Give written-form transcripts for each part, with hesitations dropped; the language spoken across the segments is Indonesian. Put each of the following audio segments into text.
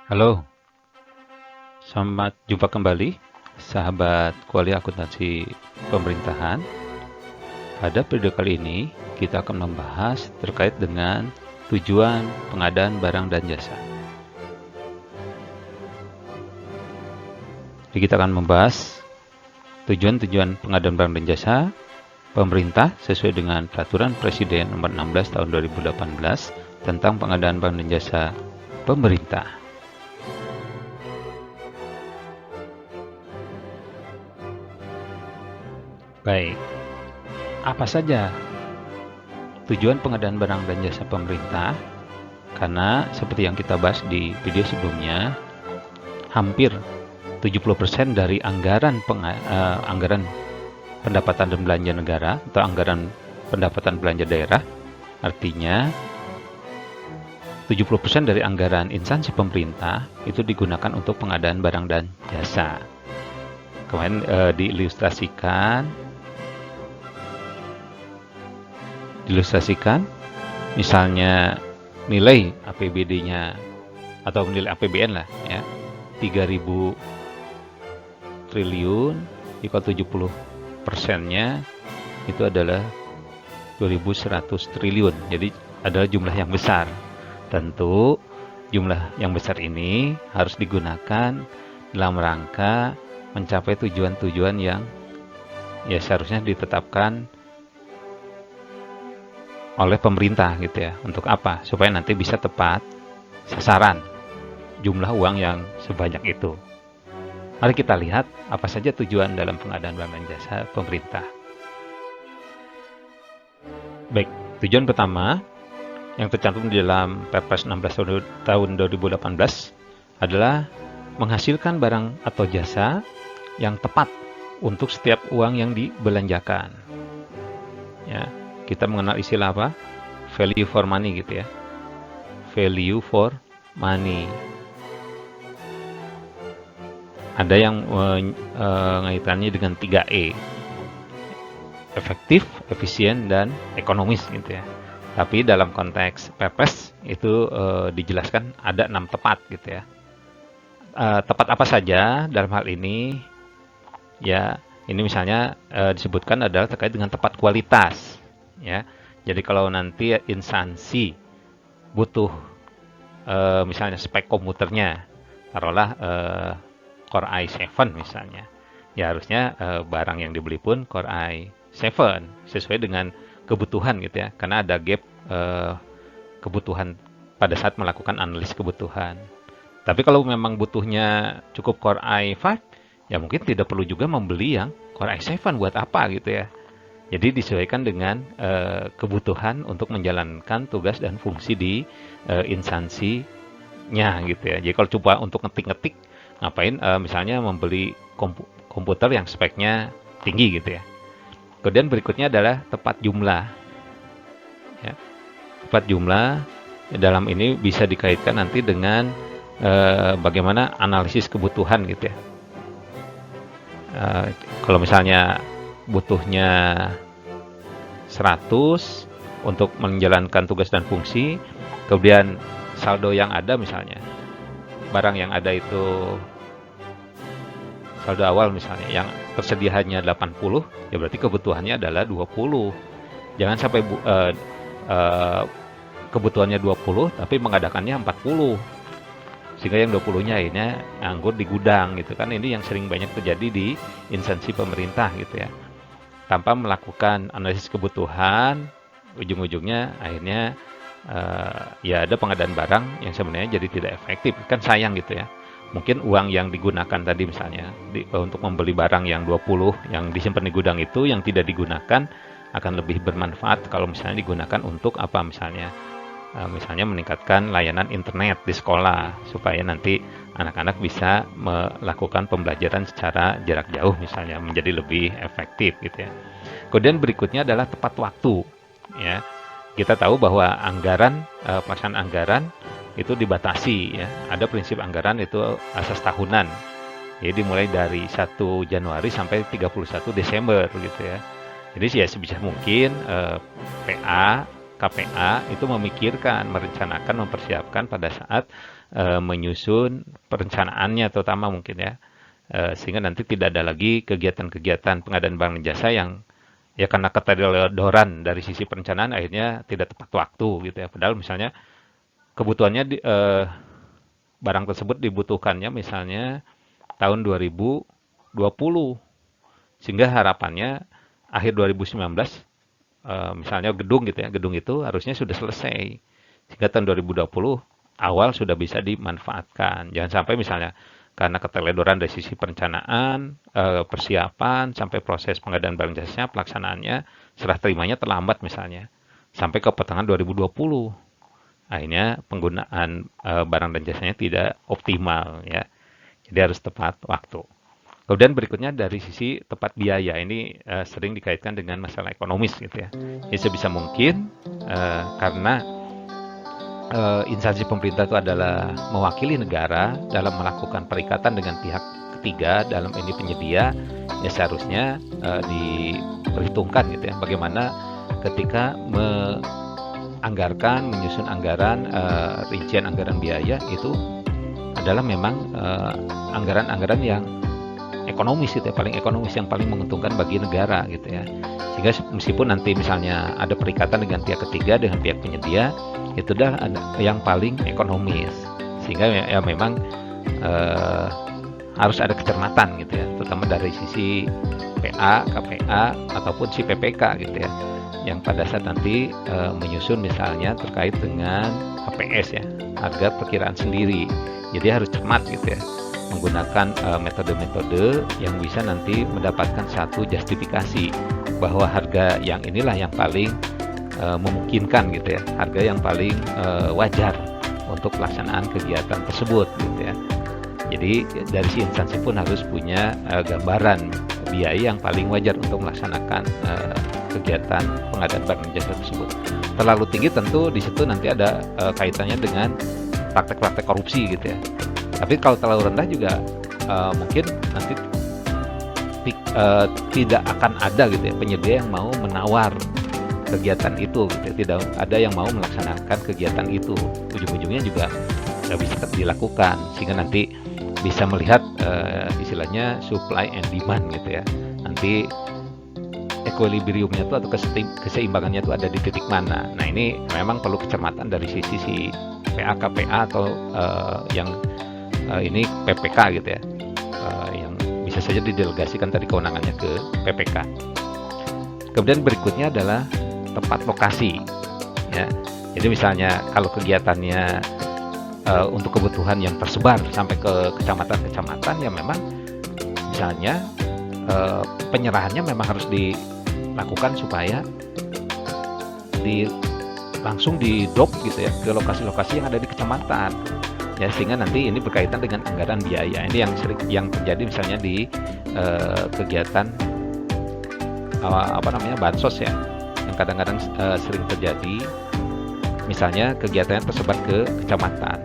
Halo, selamat jumpa kembali, sahabat kuliah akuntansi pemerintahan. Pada video kali ini, kita akan membahas terkait dengan tujuan pengadaan barang dan jasa. Jadi kita akan membahas tujuan-tujuan pengadaan barang dan jasa pemerintah sesuai dengan Peraturan Presiden Nomor 16 Tahun 2018 tentang pengadaan barang dan jasa pemerintah. Baik, apa saja tujuan pengadaan barang dan jasa pemerintah? Karena seperti yang kita bahas di video sebelumnya, hampir 70% dari anggaran pendapatan dan belanja negara atau anggaran pendapatan belanja daerah, artinya 70% dari anggaran instansi pemerintah itu digunakan untuk pengadaan barang dan jasa. Kemarin diilustrasikan misalnya nilai APBD-nya atau nilai APBN lah ya, 3.000 triliun, jika 70%-nya itu adalah 2.100 triliun. Jadi adalah jumlah yang besar. Tentu jumlah yang besar ini harus digunakan dalam rangka mencapai tujuan-tujuan yang ya seharusnya ditetapkan oleh pemerintah gitu ya. Untuk apa? Supaya nanti bisa tepat sasaran jumlah uang yang sebanyak itu. Mari kita lihat apa saja tujuan dalam pengadaan barang dan jasa pemerintah. Baik, tujuan pertama yang tercantum di dalam Perpres 16 tahun 2018 adalah menghasilkan barang atau jasa yang tepat untuk setiap uang yang dibelanjakan. Ya, kita mengenal istilah apa? Value for money gitu ya. Value for money. Ada yang mengaitannya dengan 3E. Efektif, efisien, dan ekonomis gitu ya. Tapi dalam konteks Perpres itu dijelaskan ada 6 tepat gitu ya. Tepat apa saja dalam hal ini? Ya, ini misalnya disebutkan adalah terkait dengan tepat kualitas. Ya, jadi kalau nanti instansi butuh misalnya spek komputernya, taruhlah Core i7 misalnya, ya harusnya barang yang dibeli pun Core i7 sesuai dengan kebutuhan gitu ya, karena ada gap kebutuhan pada saat melakukan analisis kebutuhan. Tapi kalau memang butuhnya cukup Core i5, ya mungkin tidak perlu juga membeli yang Core i7 buat apa gitu ya. Jadi disesuaikan dengan kebutuhan untuk menjalankan tugas dan fungsi di instansinya gitu ya. Jadi kalau coba untuk ngetik-ngetik, ngapain misalnya membeli komputer yang speknya tinggi gitu ya. Kemudian berikutnya adalah tepat jumlah. Ya. Tepat jumlah dalam ini bisa dikaitkan nanti dengan bagaimana analisis kebutuhan gitu ya. Kalau misalnya butuhnya 100 untuk menjalankan tugas dan fungsi, kemudian saldo yang ada misalnya, barang yang ada itu saldo awal misalnya, yang tersedia hanya 80, ya berarti kebutuhannya adalah 20. Jangan sampai kebutuhannya 20, tapi mengadakannya 40. Sehingga yang 20-nya akhirnya nganggur di gudang gitu kan. Ini yang sering banyak terjadi di instansi pemerintah gitu ya. Tanpa melakukan analisis kebutuhan, ujung-ujungnya akhirnya ya ada pengadaan barang yang sebenarnya jadi tidak efektif. Kan sayang gitu ya. Mungkin uang yang digunakan tadi misalnya untuk membeli barang yang 20 yang disimpan di gudang itu yang tidak digunakan akan lebih bermanfaat kalau misalnya digunakan untuk apa misalnya meningkatkan layanan internet di sekolah supaya nanti anak-anak bisa melakukan pembelajaran secara jarak jauh misalnya menjadi lebih efektif gitu ya. Kemudian berikutnya adalah tepat waktu ya. Kita tahu bahwa pelaksanaan anggaran itu dibatasi ya. Ada prinsip anggaran itu asas tahunan. Jadi mulai dari 1 Januari sampai 31 Desember gitu ya. Jadi ya sebisa mungkin PA KPA itu memikirkan, merencanakan, mempersiapkan pada saat menyusun perencanaannya terutama mungkin ya. Sehingga nanti tidak ada lagi kegiatan-kegiatan pengadaan barang dan jasa yang ya karena keteledoran dari sisi perencanaan akhirnya tidak tepat waktu gitu ya. Padahal misalnya kebutuhannya barang tersebut dibutuhkannya misalnya tahun 2020 sehingga harapannya akhir 2019 misalnya gedung gitu ya, gedung itu harusnya sudah selesai sehingga tahun 2020 awal sudah bisa dimanfaatkan. Jangan sampai misalnya karena keteledoran dari sisi perencanaan, persiapan sampai proses pengadaan barang jasanya, pelaksanaannya, serah terimanya terlambat misalnya sampai ke pertengahan 2020. Akhirnya penggunaan barang dan jasanya tidak optimal ya. Jadi harus tepat waktu. Kemudian berikutnya dari sisi tepat biaya ini sering dikaitkan dengan masalah ekonomis gitu ya. Jadi sebisa mungkin karena instansi pemerintah itu adalah mewakili negara dalam melakukan perikatan dengan pihak ketiga dalam ini penyedia, ya seharusnya diperhitungkan gitu ya. Bagaimana ketika anggarkan, menyusun anggaran, rincian anggaran biaya itu adalah memang anggaran-anggaran yang ekonomis gitu ya, paling ekonomis yang paling menguntungkan bagi negara gitu ya. Sehingga meskipun nanti misalnya ada perikatan dengan pihak ketiga, dengan pihak penyedia, itu dah yang paling ekonomis. Sehingga ya memang harus ada kecermatan gitu ya, terutama dari sisi PA, KPA ataupun si PPK gitu ya. Yang pada saat nanti menyusun misalnya terkait dengan HPS ya, harga perkiraan sendiri. Jadi harus cermat gitu ya, menggunakan metode-metode yang bisa nanti mendapatkan satu justifikasi bahwa harga yang inilah yang paling memungkinkan gitu ya, harga yang paling wajar untuk pelaksanaan kegiatan tersebut gitu ya. Jadi dari si instansi pun harus punya gambaran biaya yang paling wajar untuk melaksanakan kegiatan pengadaan barang jasa tersebut. Terlalu tinggi tentu di situ nanti ada kaitannya dengan praktek-praktek korupsi gitu ya. Tapi kalau terlalu rendah juga mungkin nanti tidak akan ada gitu ya penyedia yang mau menawar kegiatan itu gitu ya. Tidak ada yang mau melaksanakan kegiatan itu. Ujung-ujungnya juga nggak bisa dilakukan sehingga nanti bisa melihat istilahnya supply and demand gitu ya. Nanti equilibriumnya itu atau keseimbangannya itu ada di titik mana. Nah ini memang perlu kecermatan dari sisi si PA, KPA atau yang ini PPK gitu ya, yang bisa saja didelegasikan tadi kewenangannya ke PPK. Kemudian berikutnya adalah tempat lokasi ya. Jadi misalnya kalau kegiatannya untuk kebutuhan yang tersebar sampai ke kecamatan-kecamatan ya memang misalnya penyerahannya memang harus dilakukan supaya langsung di drop gitu ya ke lokasi-lokasi yang ada di kecamatan ya, sehingga nanti ini berkaitan dengan anggaran biaya. Ini yang terjadi misalnya di kegiatan bansos ya, yang kadang-kadang sering terjadi. Misalnya kegiatannya tersebar ke kecamatan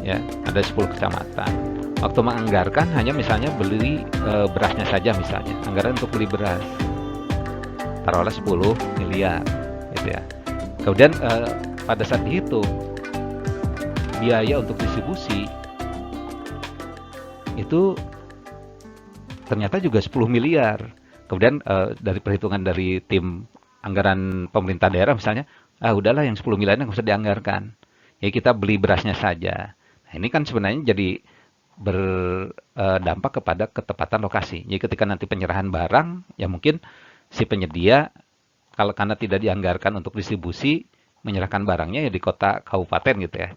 ya, ada 10 kecamatan. Waktu menganggarkan hanya misalnya beli berasnya saja, misalnya anggaran untuk beli beras taruhlah 10 miliar gitu ya. Kemudian pada saat dihitung biaya untuk distribusi itu ternyata juga 10 miliar. Kemudian dari perhitungan dari tim anggaran pemerintah daerah misalnya, udahlah yang 10 miliar nggak usah dianggarkan. Ya kita beli berasnya saja. Nah, ini kan sebenarnya jadi berdampak kepada ketepatan lokasi. Jadi ketika nanti penyerahan barang, ya mungkin si penyedia karena tidak dianggarkan untuk distribusi, menyerahkan barangnya ya di kota kabupaten gitu ya.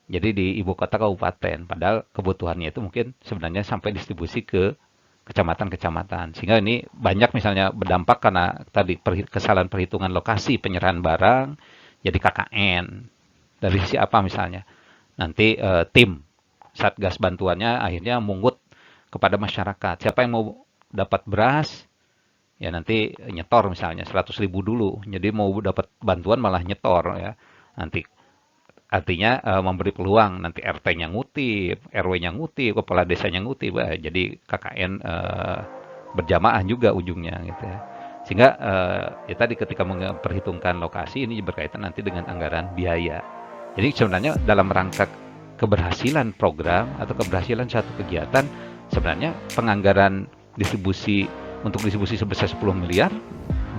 Jadi di ibu kota kabupaten, padahal kebutuhannya itu mungkin sebenarnya sampai distribusi ke kecamatan-kecamatan. Sehingga ini banyak misalnya berdampak karena tadi kesalahan perhitungan lokasi penyerahan barang, jadi KKN. Dari sisi apa misalnya? Nanti tim Satgas bantuannya akhirnya mungut kepada masyarakat. Siapa yang mau dapat beras, ya nanti nyetor misalnya 100.000 dulu. Jadi mau dapat bantuan malah nyetor ya. Nanti artinya memberi peluang nanti RT-nya ngutip, RW-nya ngutip, kepala desanya ngutip, jadi KKN berjamaah juga ujungnya gitu ya. Sehingga ya tadi ketika memperhitungkan lokasi ini berkaitan nanti dengan anggaran biaya. Jadi sebenarnya dalam rangka keberhasilan program atau keberhasilan satu kegiatan, sebenarnya penganggaran distribusi untuk distribusi sebesar 10 miliar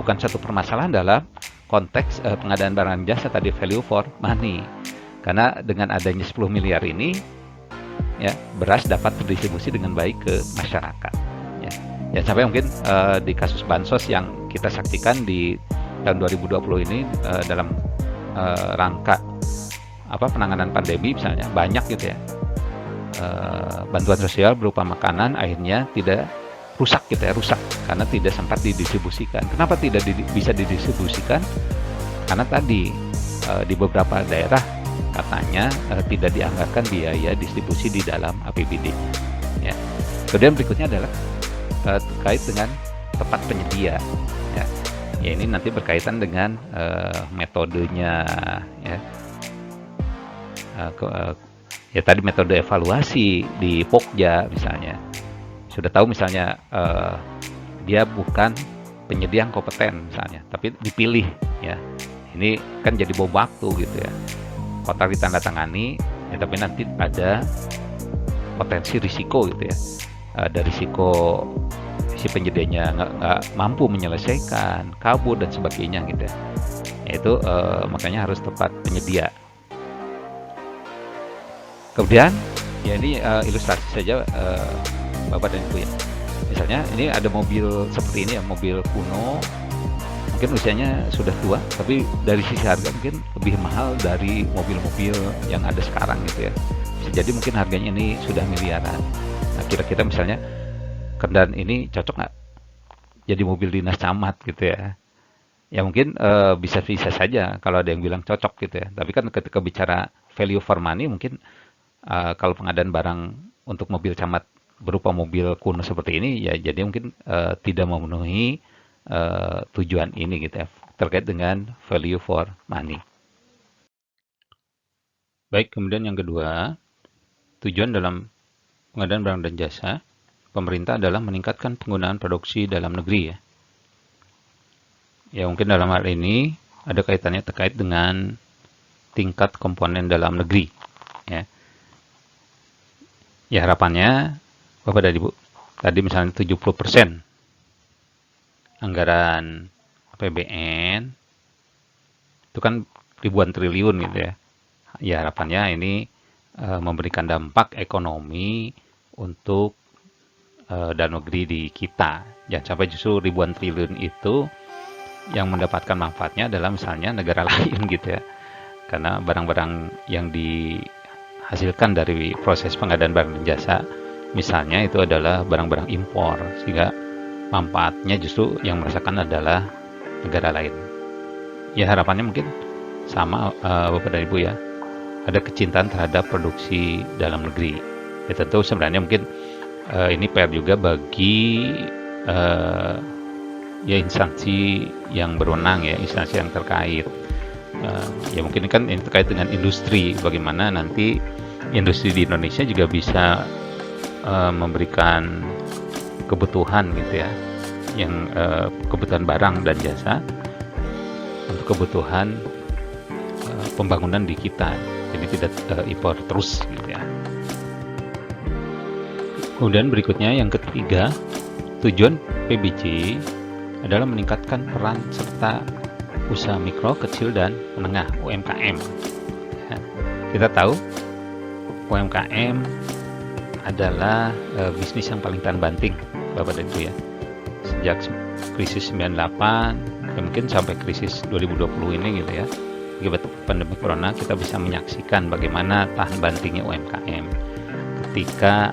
bukan satu permasalahan dalam konteks pengadaan barang dan jasa tadi, value for money. Karena dengan adanya 10 miliar ini, ya, beras dapat terdistribusi dengan baik ke masyarakat. Ya, ya sampai mungkin di kasus bansos yang kita saksikan di tahun 2020 ini dalam rangka penanganan pandemi misalnya, banyak gitu ya, bantuan sosial berupa makanan akhirnya tidak rusak gitu ya, rusak karena tidak sempat didistribusikan. Kenapa tidak bisa didistribusikan? Karena tadi di beberapa daerah katanya tidak dianggarkan biaya distribusi di dalam APBD. Ya. Kemudian berikutnya adalah terkait dengan tempat penyedia. Ya. Ya ini nanti berkaitan dengan metodenya, ya. Ya tadi metode evaluasi di Pokja misalnya. Sudah tahu misalnya dia bukan penyedia yang kompeten misalnya, tapi dipilih ya. Ini kan jadi bom waktu gitu ya. Kontrak ditandatangani, ya, tapi nanti ada potensi risiko gitu ya. Ada risiko si penyedianya nggak mampu menyelesaikan, kabur dan sebagainya gitu ya. Itu makanya harus tepat penyedia. Kemudian ya ini ilustrasi saja Bapak dan Ibu ya. Misalnya ini ada mobil seperti ini ya, mobil kuno, mungkin usianya sudah tua, tapi dari sisi harga mungkin lebih mahal dari mobil-mobil yang ada sekarang gitu ya. Bisa jadi mungkin harganya ini sudah miliaran. Nah kira-kira misalnya kendaraan ini cocok nggak jadi mobil dinas camat gitu ya? Ya mungkin bisa-bisa saja kalau ada yang bilang cocok gitu ya. Tapi kan ketika bicara value for money mungkin kalau pengadaan barang untuk mobil camat berupa mobil kuno seperti ini ya jadi mungkin tidak memenuhi tujuan ini gitu ya, terkait dengan value for money. Baik, kemudian yang kedua, tujuan dalam pengadaan barang dan jasa pemerintah adalah meningkatkan penggunaan produksi dalam negeri ya. Ya mungkin dalam hal ini ada kaitannya terkait dengan tingkat komponen dalam negeri ya. Ya harapannya Bapak dan Ibu, tadi misalnya 70% anggaran APBN itu kan ribuan triliun gitu ya. Ya harapannya ini memberikan dampak ekonomi untuk dalam negeri di kita. Jangan sampai justru ribuan triliun itu yang mendapatkan manfaatnya adalah misalnya negara lain gitu ya. Karena barang-barang yang dihasilkan dari proses pengadaan barang dan jasa misalnya itu adalah barang-barang impor, sehingga manfaatnya justru yang merasakan adalah negara lain. Ya harapannya mungkin sama Bapak dan Ibu ya, ada kecintaan terhadap produksi dalam negeri. Ya tentu sebenarnya mungkin ini PR juga bagi ya instansi yang berwenang ya, instansi yang terkait. Ya mungkin kan ini terkait dengan industri, bagaimana nanti industri di Indonesia juga bisa memberikan kebutuhan gitu ya, yang kebutuhan barang dan jasa untuk kebutuhan pembangunan di kita, jadi tidak impor terus gitu ya. Kemudian berikutnya yang ketiga, tujuan PBJ adalah meningkatkan peran serta usaha mikro, kecil dan menengah UMKM ya. Kita tahu UMKM adalah bisnis yang paling tahan banting Bapak dan Ibu ya. Sejak krisis 98 ya mungkin sampai krisis 2020 ini gitu ya, akibat pandemi corona kita bisa menyaksikan bagaimana tahan bantingnya UMKM ketika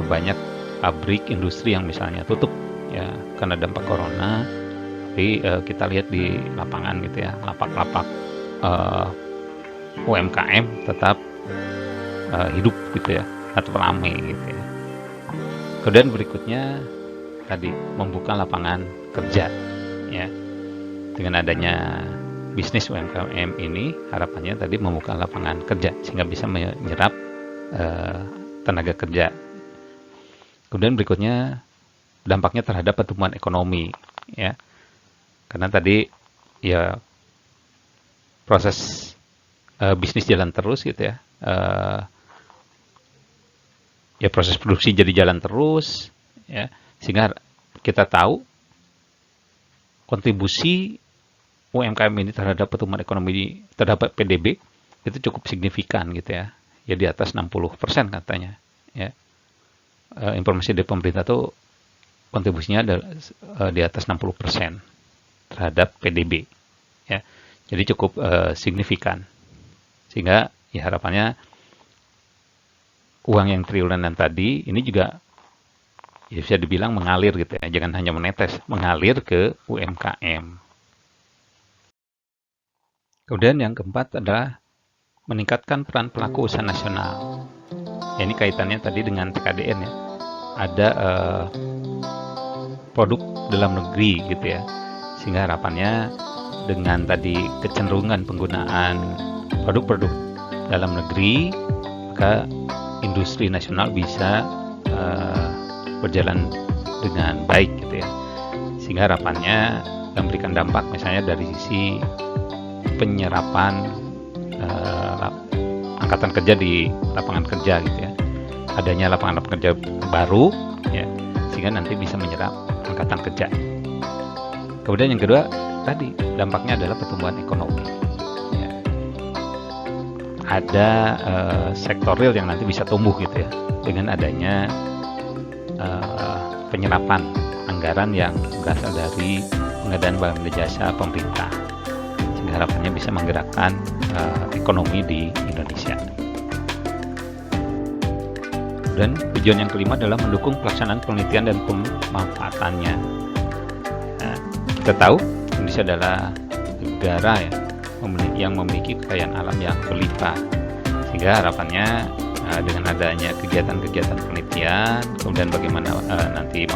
banyak pabrik industri yang misalnya tutup ya karena dampak corona. Tapi kita lihat di lapangan gitu ya, lapak-lapak UMKM tetap hidup gitu ya, atau ramai gitu ya. Kemudian berikutnya tadi membuka lapangan kerja ya. Dengan adanya bisnis UMKM ini harapannya tadi membuka lapangan kerja sehingga bisa menyerap tenaga kerja. Kemudian berikutnya dampaknya terhadap pertumbuhan ekonomi ya. Karena tadi ya proses bisnis jalan terus gitu ya. Ya proses produksi jadi jalan terus ya, sehingga kita tahu kontribusi UMKM ini terhadap pertumbuhan ekonomi terhadap PDB itu cukup signifikan gitu ya. Ya di atas 60% katanya ya. Informasi dari pemerintah tuh kontribusinya di atas 60% terhadap PDB ya. Jadi cukup signifikan. Sehingga ya harapannya uang yang triliunan tadi ini juga ya bisa dibilang mengalir gitu ya, jangan hanya menetes, mengalir ke UMKM. Kemudian yang keempat adalah meningkatkan peran pelaku usaha nasional. Ya, ini kaitannya tadi dengan PKDN ya. Ada produk dalam negeri gitu ya. Sehingga harapannya dengan tadi kecenderungan penggunaan produk-produk dalam negeri, maka industri nasional bisa berjalan dengan baik gitu ya. Sehingga harapannya memberikan dampak misalnya dari sisi penyerapan angkatan kerja di lapangan kerja gitu ya. Adanya lapangan kerja baru ya, sehingga nanti bisa menyerap angkatan kerja. Kemudian yang kedua tadi dampaknya adalah pertumbuhan ekonomi. Ya. Ada sektor real yang nanti bisa tumbuh gitu ya dengan adanya penyerapan anggaran yang berasal dari pengadaan barang dan jasa pemerintah, sehingga harapannya bisa menggerakkan ekonomi di Indonesia. Dan tujuan yang kelima adalah mendukung pelaksanaan penelitian dan pemanfaatannya. Nah, kita tahu Indonesia adalah negara ya yang memiliki kekayaan alam yang berlimpah, sehingga harapannya dengan adanya kegiatan-kegiatan penelitian, kemudian bagaimana nanti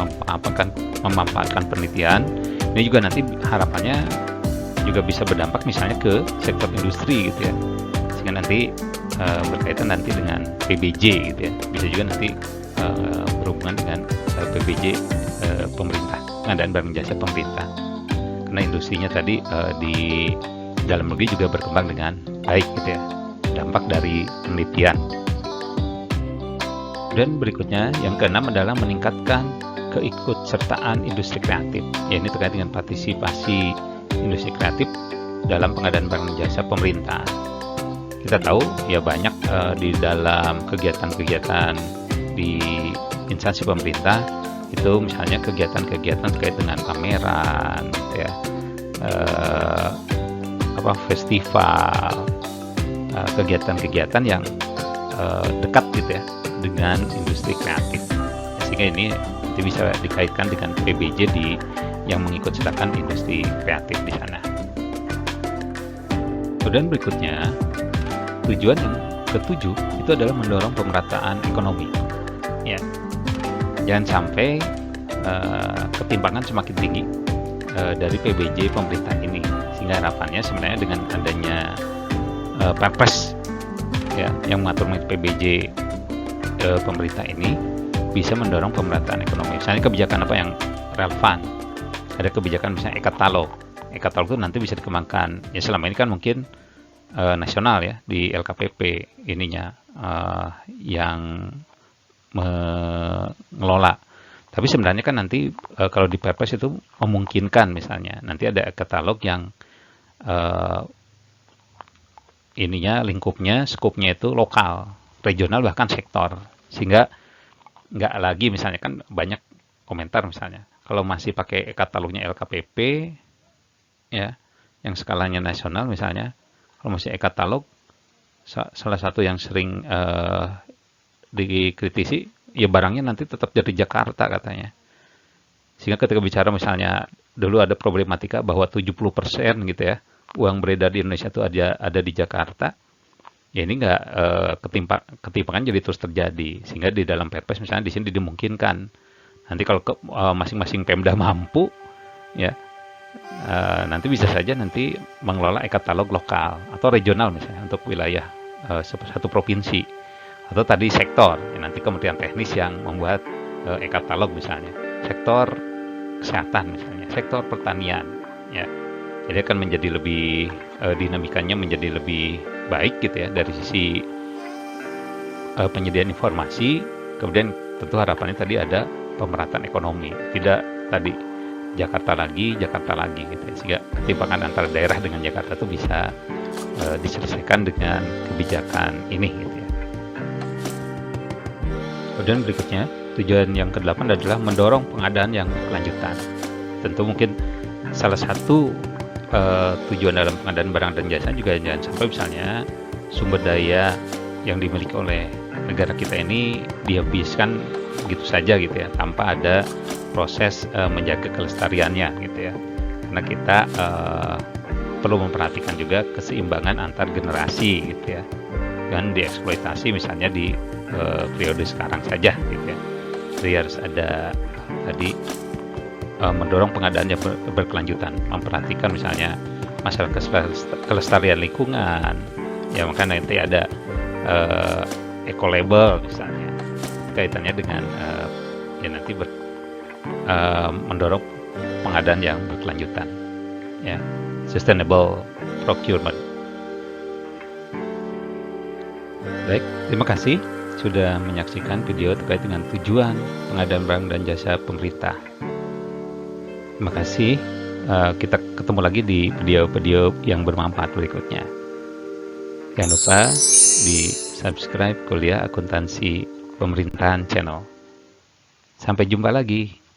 memanfaatkan penelitian, ini juga nanti harapannya juga bisa berdampak misalnya ke sektor industri gitu ya, sehingga nanti berkaitan nanti dengan PBJ gitu ya, bisa juga nanti berhubungan dengan PBJ pemerintah, pengadaan barang jasa pemerintah, karena industrinya tadi di dalam negeri juga berkembang dengan baik gitu ya, dampak dari penelitian. Dan berikutnya yang keenam adalah meningkatkan keikutsertaan industri kreatif. Ya, ini terkait dengan partisipasi industri kreatif dalam pengadaan barang jasa pemerintah. Kita tahu ya banyak di dalam kegiatan-kegiatan di instansi pemerintah itu misalnya kegiatan-kegiatan terkait dengan pameran, gitu ya, festival, kegiatan-kegiatan yang dekat gitu ya dengan industri kreatif, sehingga ini nanti bisa dikaitkan dengan PBJ yang mengikutsertakan industri kreatif di sana. Kemudian berikutnya tujuan yang ketujuh itu adalah mendorong pemerataan ekonomi. Ya, jangan sampai ketimpangan semakin tinggi dari PBJ pemerintah ini, sehingga harapannya sebenarnya dengan adanya Perpres ya yang mengatur PBJ pemerintah ini bisa mendorong pemerataan ekonomi. Misalnya kebijakan apa yang relevan? Ada kebijakan misalnya e-katalog. E-katalog itu nanti bisa dikembangkan. Ya selama ini kan mungkin nasional ya di LKPP ininya yang mengelola. Tapi sebenarnya kan nanti kalau di Perpres itu memungkinkan misalnya nanti ada e-katalog yang ininya lingkupnya, skopnya itu lokal, regional bahkan sektor, sehingga nggak lagi misalnya kan banyak komentar misalnya kalau masih pakai katalognya LKPP ya yang skalanya nasional misalnya, kalau masih e-katalog salah satu yang sering dikritisi ya barangnya nanti tetap dari Jakarta katanya, sehingga ketika bicara misalnya dulu ada problematika bahwa 70% gitu ya uang beredar di Indonesia itu ada di Jakarta. Ya ini nggak ketimpangan jadi terus terjadi, sehingga di dalam Perpres misalnya di sini dimungkinkan nanti kalau masing-masing Pemda mampu ya nanti bisa saja nanti mengelola e-katalog lokal atau regional misalnya untuk wilayah satu provinsi, atau tadi sektor ya, nanti Kementerian Teknis yang membuat e-katalog misalnya, sektor kesehatan misalnya, sektor pertanian ya. Jadi akan menjadi lebih dinamikanya menjadi lebih baik gitu ya dari sisi penyediaan informasi. Kemudian tentu harapannya tadi ada pemerataan ekonomi, tidak tadi Jakarta lagi gitu ya, sehingga ketimpangan antara daerah dengan Jakarta itu bisa diselesaikan dengan kebijakan ini gitu ya. Kemudian berikutnya, tujuan yang ke-8 adalah mendorong pengadaan yang berkelanjutan. Tentu mungkin salah satu tujuan dalam pengadaan barang dan jasa juga jangan sampai misalnya sumber daya yang dimiliki oleh negara kita ini dihabiskan begitu saja gitu ya, tanpa ada proses menjaga kelestariannya gitu ya. Karena kita perlu memperhatikan juga keseimbangan antar generasi gitu ya. Dan dieksploitasi misalnya di periode sekarang saja gitu ya. Jadi harus ada tadi mendorong pengadaan yang berkelanjutan, memperhatikan misalnya masalah kelestarian lingkungan, ya makanya nanti ada eco-label misalnya, kaitannya dengan ya nanti mendorong pengadaan yang berkelanjutan, ya, sustainable procurement. Baik, terima kasih sudah menyaksikan video terkait dengan tujuan pengadaan barang dan jasa pemerintah. Terima kasih. Kita ketemu lagi di video-video yang bermanfaat berikutnya. Jangan lupa di subscribe Kuliah Akuntansi Pemerintahan Channel. Sampai jumpa lagi.